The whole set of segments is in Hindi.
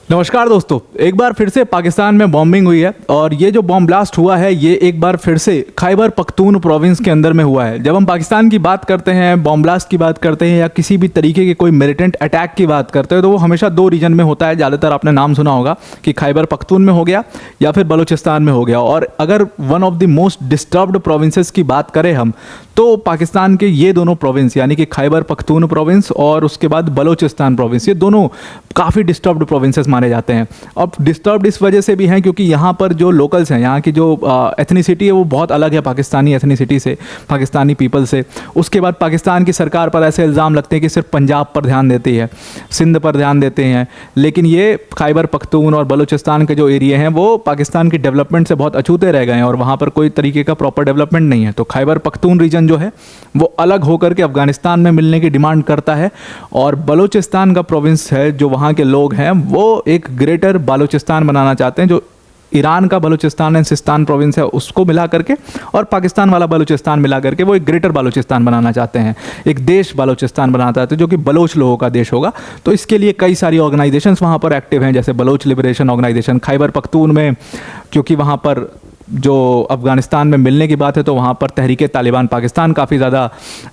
नमस्कार दोस्तों, एक बार फिर से पाकिस्तान में बॉम्बिंग हुई है और ये जो बॉम्ब ब्लास्ट हुआ है ये एक बार फिर से खैबर पख्तून प्रोविंस के अंदर में हुआ है। जब हम पाकिस्तान की बात करते हैं, बॉम्ब ब्लास्ट की बात करते हैं या किसी भी तरीके के कोई मिलिटेंट अटैक की बात करते हैं तो वो हमेशा दो रीजन में होता है। ज़्यादातर आपने नाम सुना होगा कि खैबर पख्तून में हो गया या फिर बलूचिस्तान में हो गया। और अगर one of the most disturbed provinces की बात करें हम तो पाकिस्तान के ये दोनों प्रोविंस यानी कि खैबर पख्तून प्रोविंस और उसके बाद बलूचिस्तान प्रोविंस, ये दोनों काफ़ी डिस्टर्ब्ड प्रोविंसेस माने जाते हैं। अब डिस्टर्ब्ड इस वजह से भी हैं क्योंकि यहाँ पर जो लोकल्स हैं, यहाँ की जो एथनिसिटी है वो बहुत अलग है पाकिस्तानी एथनिसिटी से, पाकिस्तानी पीपल से। उसके बाद पाकिस्तान की सरकार पर ऐसे इल्ज़ाम लगते हैं कि सिर्फ पंजाब पर ध्यान देती है, सिंध पर ध्यान देते हैं, लेकिन ये खैबर पख्तून और बलूचिस्तान के जो एरिया हैं वो पाकिस्तान की डेवलपमेंट से बहुत अछूते रह गए हैं और वहाँ पर कोई तरीके का प्रॉपर डेवलपमेंट नहीं है। तो खैबर पख्तून रीजन जो है वो अलग होकर के अफगानिस्तान में मिलने की डिमांड करता है और बलूचिस्तान का प्रोविंस है जो वहाँ के लोग हैं वो एक ग्रेटर बलूचिस्तान बनाना चाहते हैं, जो ईरान का बलूचिस्तान एंड सिस्तान प्रोविंस है उसको मिला करके और पाकिस्तान वाला बलूचिस्तान मिला करके वो एक ग्रेटर बलूचिस्तान बनाना चाहते हैं, एक देश बलूचिस्तान बनाना चाहते हैं जो कि बलोच लोगों का देश होगा। तो इसके लिए कई सारी ऑर्गेनाइजेशंस वहाँ पर एक्टिव हैं, जैसे बलोच लिबरेशन ऑर्गेनाइजेशन। खैबर पख्तून में क्योंकि वहाँ पर जो अफगानिस्तान में मिलने की बात है तो वहाँ पर तहरीके तालिबान पाकिस्तान काफ़ी ज़्यादा,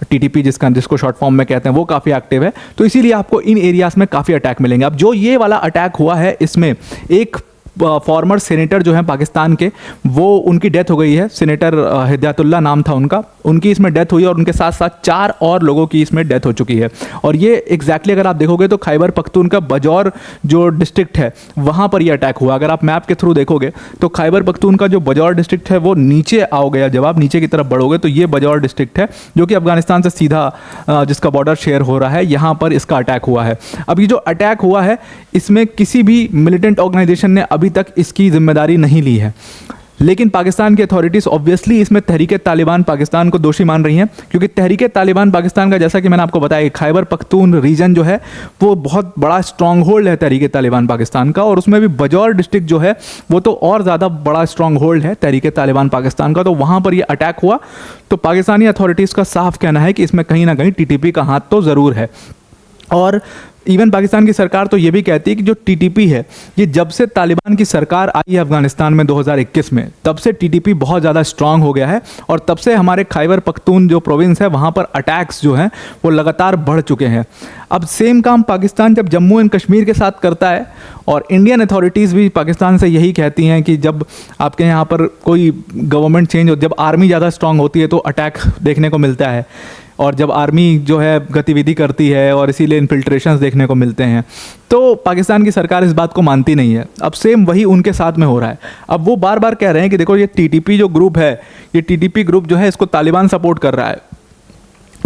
टीटीपी जिसको शॉर्ट फॉर्म में कहते हैं, वो काफ़ी एक्टिव है। तो इसीलिए आपको इन एरियाज़ में काफ़ी अटैक मिलेंगे। अब जो ये वाला अटैक हुआ है इसमें एक फॉर्मर सेनेटर जो हैं पाकिस्तान के, वो उनकी डेथ हो गई है। सेनेटर हिदायतुल्लाह नाम था उनका, उनकी इसमें डेथ हुई और उनके साथ साथ 4 और लोगों की इसमें डेथ हो चुकी है। और ये एग्जैक्टली अगर आप देखोगे तो खैबर पख्तून का बजौर जो डिस्ट्रिक्ट है वहाँ पर ये अटैक हुआ। अगर आप मैप के थ्रू देखोगे तो खैबर पख्तून का जो बजौर डिस्ट्रिक्ट है वो नीचे आओगे, जब आप नीचे की तरफ बढ़ोगे तो ये बजौर डिस्ट्रिक्ट है जो कि अफगानिस्तान से सीधा जिसका बॉर्डर शेयर हो रहा है, यहाँ पर इसका अटैक हुआ है। अब ये जो अटैक हुआ है इसमें किसी भी मिलिटेंट ऑर्गेनाइजेशन ने अभी तक इसकी जिम्मेदारी नहीं ली है, लेकिन पाकिस्तान की अथॉरिटीज़ ऑब्वियसली इसमें तहरीके तालिबान पाकिस्तान को दोषी मान रही हैं क्योंकि तहरीके तालिबान पाकिस्तान का, जैसा कि मैंने आपको बताया, खैबर पख्तून रीजन जो है वो बहुत बड़ा स्ट्रॉन्ग होल्ड है तहरीके तालिबान पाकिस्तान का, और उसमें भी बजौर डिस्ट्रिक्ट जो है वो तो और ज़्यादा बड़ा स्ट्रॉन्ग होल्ड है तहरीके तालिबान पाकिस्तान का। तो वहाँ पर ये अटैक हुआ तो पाकिस्तानी अथॉरिटीज़ का साफ कहना है कि इसमें कहीं ना कहीं टीटीपी का हाथ तो ज़रूर है। और इवन पाकिस्तान की सरकार तो ये भी कहती है कि जो टीटीपी है ये जब से तालिबान की सरकार आई है अफगानिस्तान में 2021 में, तब से टीटीपी बहुत ज़्यादा स्ट्रांग हो गया है और तब से हमारे खैबर पख्तून जो प्रोविंस है वहाँ पर अटैक्स जो हैं वो लगातार बढ़ चुके हैं। अब सेम काम पाकिस्तान जब जम्मू एंड कश्मीर के साथ करता है और इंडियन अथॉरिटीज़ भी पाकिस्तान से यही कहती हैं कि जब आपके यहाँ पर कोई गवर्नमेंट चेंज हो, जब आर्मी ज़्यादा स्ट्रांग होती है तो अटैक देखने को मिलता है, और जब आर्मी जो है गतिविधि करती है और इसीलिए इन्फिल्ट्रेशंस देखने को मिलते हैं, तो पाकिस्तान की सरकार इस बात को मानती नहीं है। अब सेम वही उनके साथ में हो रहा है। अब वो बार बार कह रहे हैं कि देखो ये टीटीपी जो ग्रुप है, ये टीटीपी ग्रुप जो है इसको तालिबान सपोर्ट कर रहा है,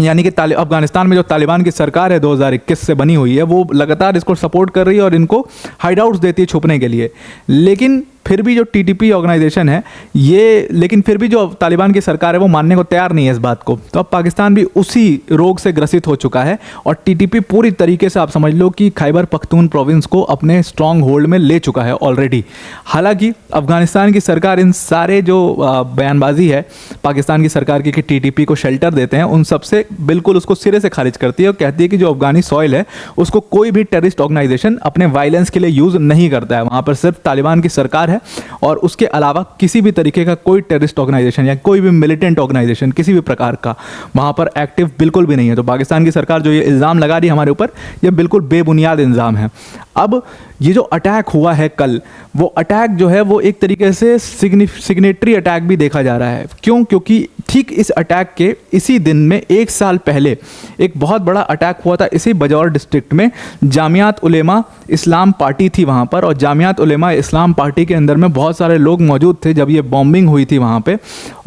यानी कि अफगानिस्तान में जो तालिबान की सरकार है 2021 से बनी हुई है वो लगातार इसको सपोर्ट कर रही है और इनको हाइडआउट्स देती है छुपने के लिए। लेकिन फिर भी जो टीटीपी ऑर्गेनाइजेशन है ये, लेकिन फिर भी जो तालिबान की सरकार है वो मानने को तैयार नहीं है इस बात को। तो अब पाकिस्तान भी उसी रोग से ग्रसित हो चुका है और टीटीपी पूरी तरीके से आप समझ लो कि खैबर पख्तून प्रोविंस को अपने स्ट्रॉन्ग होल्ड में ले चुका है ऑलरेडी। हालांकि अफगानिस्तान की सरकार इन सारे जो बयानबाजी है पाकिस्तान की सरकार की कि टीटीपी को शेल्टर देते हैं, उन सबसे बिल्कुल उसको सिरे से खारिज करती है और कहती है कि जो अफगानी सॉइल है उसको कोई भी टेररिस्ट ऑर्गेनाइजेशन अपने वायलेंस के लिए यूज़ नहीं करता है। वहाँ पर सिर्फ तालिबान की सरकार है और उसके अलावा किसी भी तरीके का कोई टेररिस्ट ऑर्गेनाइजेशन या कोई भी मिलिटेंट ऑर्गेनाइजेशन किसी भी प्रकार का वहाँ पर एक्टिव बिल्कुल भी नहीं है। तो पाकिस्तान की सरकार जो ये इल्ज़ाम लगा रही है हमारे ऊपर, ये बिल्कुल बेबुनियाद इल्ज़ाम है। अब ये जो अटैक हुआ है कल, वो अटैक जो है वो एक तरीके से सिग्नेटरी अटैक भी देखा जा रहा है। क्यों? क्योंकि ठीक इस अटैक के इसी दिन में 1 साल पहले एक बहुत बड़ा अटैक हुआ था इसी बजौर डिस्ट्रिक्ट में। जामियात उलेमा इस्लाम पार्टी थी वहाँ पर और जामियात उलेमा इस्लाम पार्टी के अंदर में बहुत सारे लोग मौजूद थे जब ये बॉम्बिंग हुई थी वहाँ पे,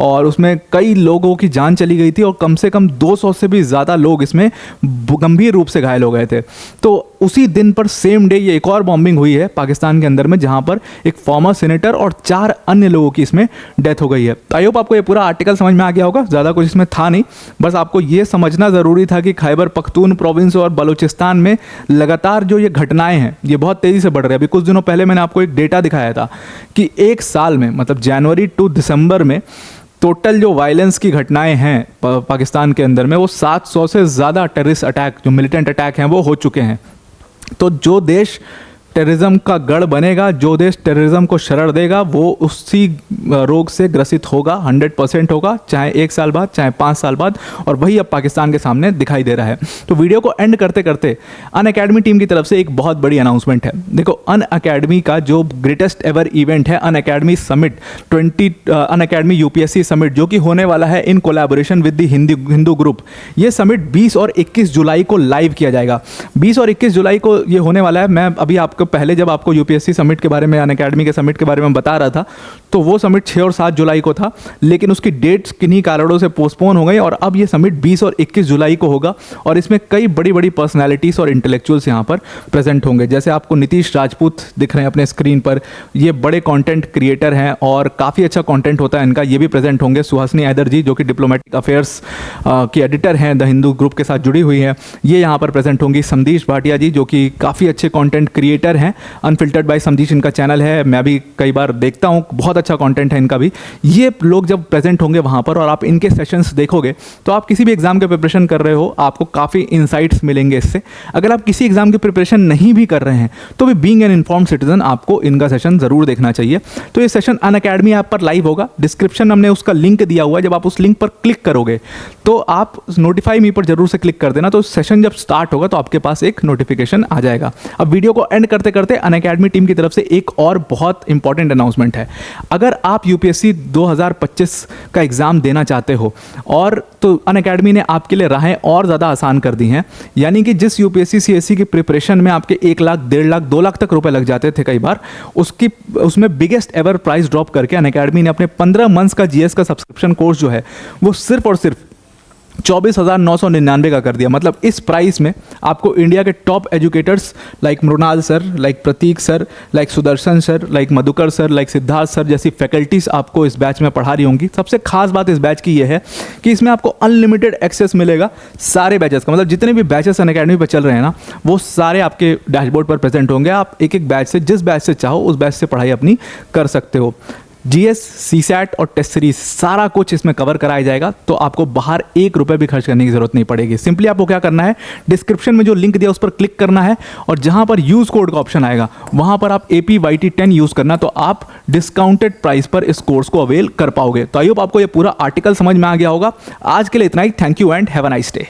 और उसमें कई लोगों की जान चली गई थी और कम से कम 200 से भी ज़्यादा लोग इसमें गंभीर रूप से घायल हो गए थे। तो उसी दिन पर सेम डे ये एक और बॉम्बिंग हुई है पाकिस्तान के अंदर में, जहाँ पर एक फॉर्मर सेनेटर और 4 अन्य लोगों की इसमें डेथ हो गई है। आई होप आपको ये पूरा आर्टिकल समझ में आ गया होगा, ज़्यादा कुछ इसमें था नहीं, बस आपको ये समझना ज़रूरी था कि खैबर पख्तून प्रोविंस और बलूचिस्तान में लगातार जो ये घटनाएं हैं ये बहुत तेज़ी से बढ़ रही है। अभी कुछ दिनों पहले मैंने आपको एक डेटा दिखाया था कि 1 साल में, मतलब जनवरी टू दिसंबर में टोटल जो वायलेंस की घटनाएं हैं पाकिस्तान के अंदर में वो 700 से ज़्यादा टेररिस्ट अटैक, जो मिलिटेंट अटैक हैं, वो हो चुके हैं। तो जो देश टेररिज्म का गढ़ बनेगा, जो देश टेररिज्म को शरण देगा वो उसी रोग से ग्रसित होगा, 100% होगा, चाहे 1 साल बाद चाहे 5 साल बाद। और वही अब पाकिस्तान के सामने दिखाई दे रहा है। तो वीडियो को एंड करते करते अनअकैडमी टीम की तरफ से एक बहुत बड़ी अनाउंसमेंट है। देखो, अनअकैडमी का जो ग्रेटेस्ट एवर इवेंट है Unacademy summit, Unacademy UPSC summit, जो कि होने वाला है in collaboration with the Hindu group. ये समिट 20 और 21 जुलाई को लाइव किया जाएगा। 20 और 21 जुलाई को ये होने वाला है। मैं अभी आपको पहले जब आपको यूपीएससी समिट के बारे में, अनअकैडमी के समिट के बारे में बता रहा था, तो वो समिट 6 और 7 जुलाई को था, लेकिन उसकी डेट्स किन्हीं कारणों से पोस्टपोन हो गई और अब ये समिट 20 और 21 जुलाई को होगा। और इसमें कई बड़ी बड़ी पर्सनैलिटीज़ और इंटेलेक्चुअल्स यहाँ पर प्रेजेंट होंगे। जैसे आपको नीतीश राजपूत दिख रहे हैं अपने स्क्रीन पर, ये बड़े कंटेंट क्रिएटर हैं और काफ़ी अच्छा कंटेंट होता है इनका, ये भी प्रेजेंट होंगे। सुहासिनी हैदर जी, जो कि डिप्लोमेटिक अफेयर्स की एडिटर हैं, द हिंदू ग्रुप के साथ जुड़ी हुई हैं, ये यहाँ पर प्रेजेंट होंगी। समदीश भाटिया जी, जो कि काफ़ी अच्छे कंटेंट क्रिएटर हैं, अनफिल्टर्ड बाय समदीश इनका चैनल है, मैं भी कई बार देखता हूँ, बहुत अच्छा कंटेंट है इनका भी। ये लोग जब प्रेजेंट होंगे वहाँ पर और आप इनके सेशंस देखोगे तो आप किसी भी एग्जाम के प्रिपरेशन कर रहे हो, आपको काफ़ी इंसाइट्स मिलेंगे इससे। अगर आप किसी एग्जाम की प्रिपरेशन नहीं भी कर रहे हैं तो भी बीइंग एन इन्फॉर्म्ड सिटीजन आपको इनका सेशन ज़रूर देखना चाहिए। तो ये सेशन अनअकैडमी ऐप पर लाइव होगा। डिस्क्रिप्शन में हमने उसका लिंक दिया हुआ है, जब आप उस लिंक पर क्लिक करोगे तो आप नोटिफाई मी पर जरूर से क्लिक कर देना, तो सेशन जब स्टार्ट होगा तो आपके पास एक नोटिफिकेशन आ जाएगा। अब वीडियो को एंड करते करते अनअकैडमी टीम की तरफ से एक और बहुत इंपॉर्टेंट अनाउंसमेंट है। अगर आप यूपीएससी 2025 का एग्ज़ाम देना चाहते हो और तो अनअकैडमी ने आपके लिए राहें और ज़्यादा आसान कर दी हैं। यानी कि जिस यूपीएससी सीएससी की प्रिपरेशन में आपके 1 लाख, 1.5 लाख, 2 लाख तक रुपए लग जाते थे कई बार, उसमें बिगेस्ट एवर प्राइस ड्रॉप करके अनअकैडमी ने अपने 15 मंथ्स का जीएस का सब्सक्रिप्शन कोर्स जो है वो सिर्फ और सिर्फ 24,999 का कर दिया। मतलब इस प्राइस में आपको इंडिया के top educators like Mrinal sir, like Prateek sir, like Sudarshan sir, like Madhukar sir, like Siddharth sir जैसी फैकल्टीज आपको इस बैच में पढ़ा रही होंगी। सबसे खास बात इस बैच की यह है कि इसमें आपको अनलिमिटेड एक्सेस मिलेगा सारे बैचेस का। मतलब जितने भी बैचेस अनअकैडमी पर चल रहे हैं ना, वो सारे आपके डैशबोर्ड पर प्रेजेंट होंगे। आप एक एक बैच से, जिस बैच से चाहो उस बैच से पढ़ाई अपनी कर सकते हो। जीएस, सीसैट और टेस्ट सीरीज सारा कुछ इसमें कवर कराया जाएगा। तो आपको बाहर 1 रुपये भी खर्च करने की जरूरत नहीं पड़ेगी। सिंपली आपको क्या करना है, डिस्क्रिप्शन में जो लिंक दिया उस पर क्लिक करना है और जहां पर यूज कोड का ऑप्शन आएगा वहां पर आप APYT10 यूज करना, तो आप डिस्काउंटेड प्राइस पर इस कोर्स को अवेल कर पाओगे। तो आई होप आपको ये पूरा आर्टिकल समझ में आ गया होगा। आज के लिए इतना ही। Thank you and have a nice day.